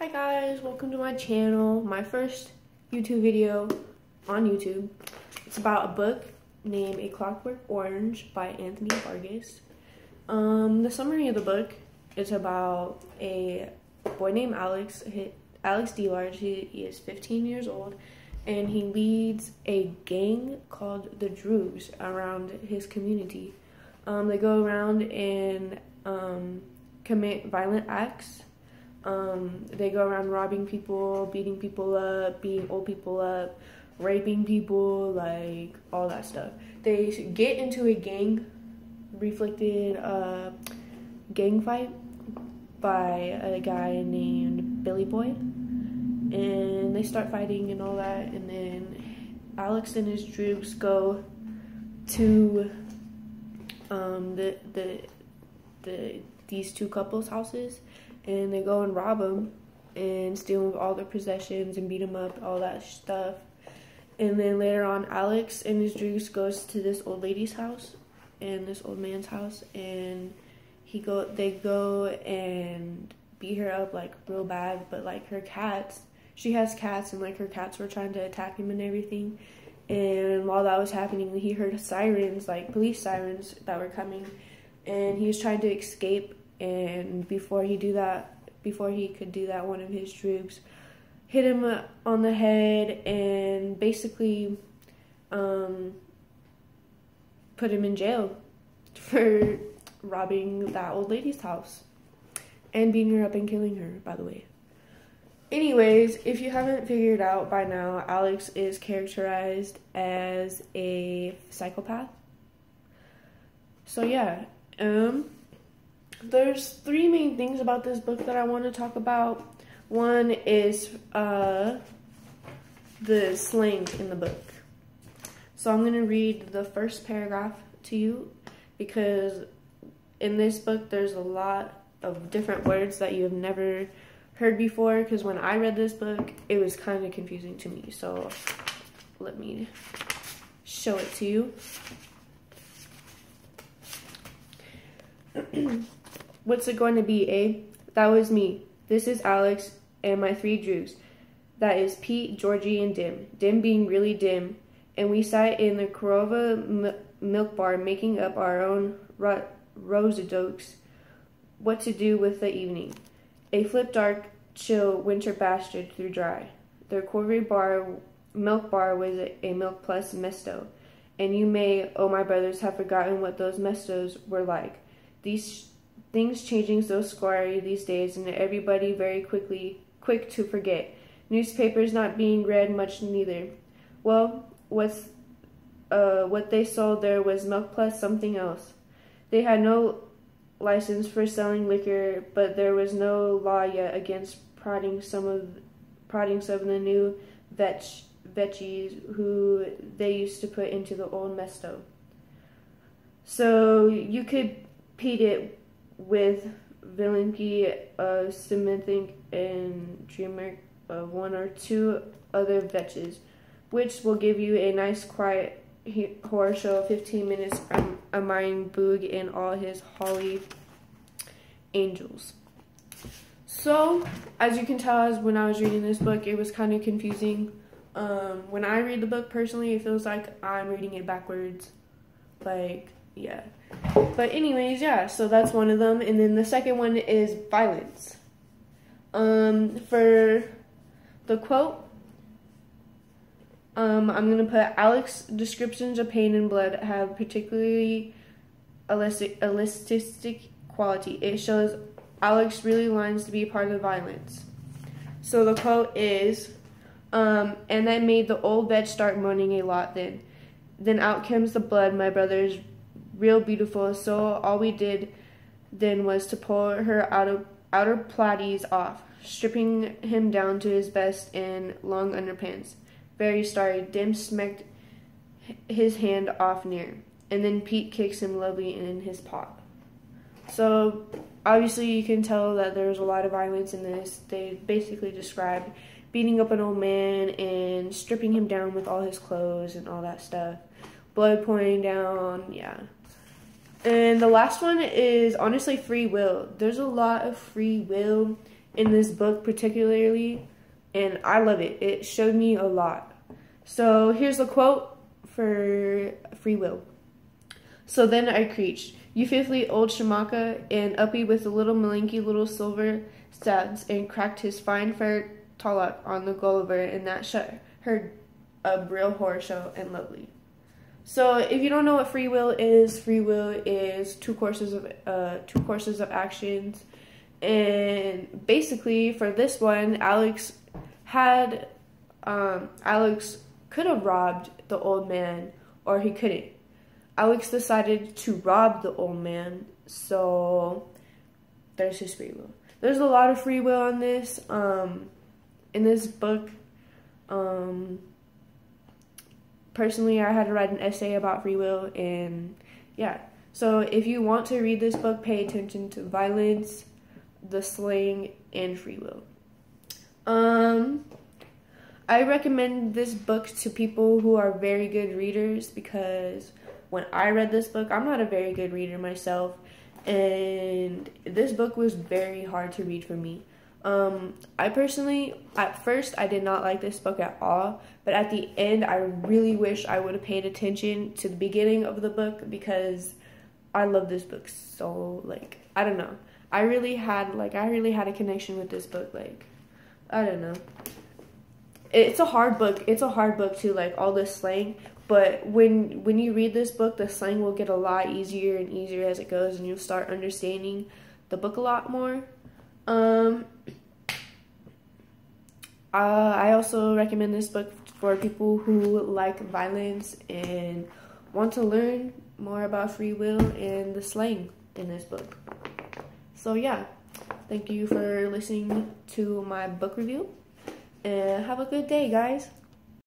Hi guys, welcome to my channel. My first YouTube video on YouTube. It's about a book named A Clockwork Orange by Anthony Vargas. The summary of the book is about a boy named Alex DeLarge. He is 15 years old and he leads a gang called the Droogs around his community. They go around and commit violent acts. They go around robbing people, beating people up, beating old people up, raping people, like all that stuff. They get into a gang-reflected gang fight by a guy named Billy Boy, and they start fighting and all that. And then Alex and his Droogs go to these two couples' houses. And they go and rob them and steal all their possessions and beat them up, all that stuff. And then later on, Alex and his Droogs goes to this old lady's house and this old man's house, and they go and beat her up like real bad. But like her cats, she has cats, and like her cats were trying to attack him and everything. And while that was happening, he heard sirens, like police sirens that were coming, and he was trying to escape. And before he could do that, one of his Droogs hit him on the head and basically put him in jail for robbing that old lady's house and beating her up and killing her, by the way. Anyways, if you haven't figured out by now, Alex is characterized as a psychopath. So yeah, there's three main things about this book that I want to talk about. One is the slang in the book. So I'm going to read the first paragraph to you, because in this book there's a lot of different words that you have never heard before, because when I read this book it was kind of confusing to me. So let me show it to you. What's it going to be, eh? That was me. This is Alex and my three Droogs. That is Pete, Georgie, and Dim. Dim being really dim. And we sat in the Korova milk bar making up our own rosadokes. What to do with the evening. A flip dark, chill winter bastard through dry. Their Korova milk bar was a milk plus mesto. And you may, oh my brothers, have forgotten what those mestos were like. These things changing so scary these days, and everybody very quick to forget. Newspapers not being read much neither. Well, what they sold there was milk plus something else. They had no license for selling liquor, but there was no law yet against prodding some of the new veggies who they used to put into the old mesto. So you could peat it with Vilinki, Cementing, and Dreamer of one or two other vetches, which will give you a nice quiet horror show of 15 minutes admiring Boog and all his holly angels. So, as you can tell, as when I was reading this book, it was kind of confusing. When I read the book personally, it feels like I'm reading it backwards. Like, yeah. But anyways, yeah, so that's one of them. And then the second one is violence. For the quote, I'm going to put Alex's descriptions of pain and blood have particularly elastic quality. It shows Alex really lines to be part of the violence. So the quote is, and that made the old vet start moaning a lot then. Then out comes the blood, my brothers, real beautiful. So all we did then was to pull her outer platies off, stripping him down to his vest and long underpants. Very sorry. Dim smacked his hand off near, and then Pete kicks him lovely in his paw. So obviously you can tell that there's a lot of violence in this. They basically described beating up an old man and stripping him down with all his clothes and all that stuff. Blood pouring down, yeah. And the last one is honestly free will. There's a lot of free will in this book particularly, and I love it. It showed me a lot. So here's a quote for free will. So then I creached, you fifthly old Shamaka, and uppy with the little malinky little silver stabs, and cracked his fine fair tallock on the Gulliver, and that shut her a real horror show and lovely. So if you don't know what free will is two courses of actions, and basically for this one, Alex could have robbed the old man, or he couldn't. Alex decided to rob the old man, so there's his free will. There's a lot of free will in this book. Personally, I had to write an essay about free will, and yeah. So if you want to read this book, pay attention to violence, the slang, and free will. I recommend this book to people who are very good readers, because when I read this book, I'm not a very good reader myself, and this book was very hard to read for me. I personally, at first, I did not like this book at all, but at the end, I really wish I would have paid attention to the beginning of the book, because I love this book so, like, I don't know. I really had a connection with this book, like, I don't know. It's a hard book. It's a hard book too, like, all this slang, but when you read this book, the slang will get a lot easier and easier as it goes, and you'll start understanding the book a lot more. I also recommend this book for people who like violence and want to learn more about free will and the slang in this book. So yeah, thank you for listening to my book review, and have a good day, guys.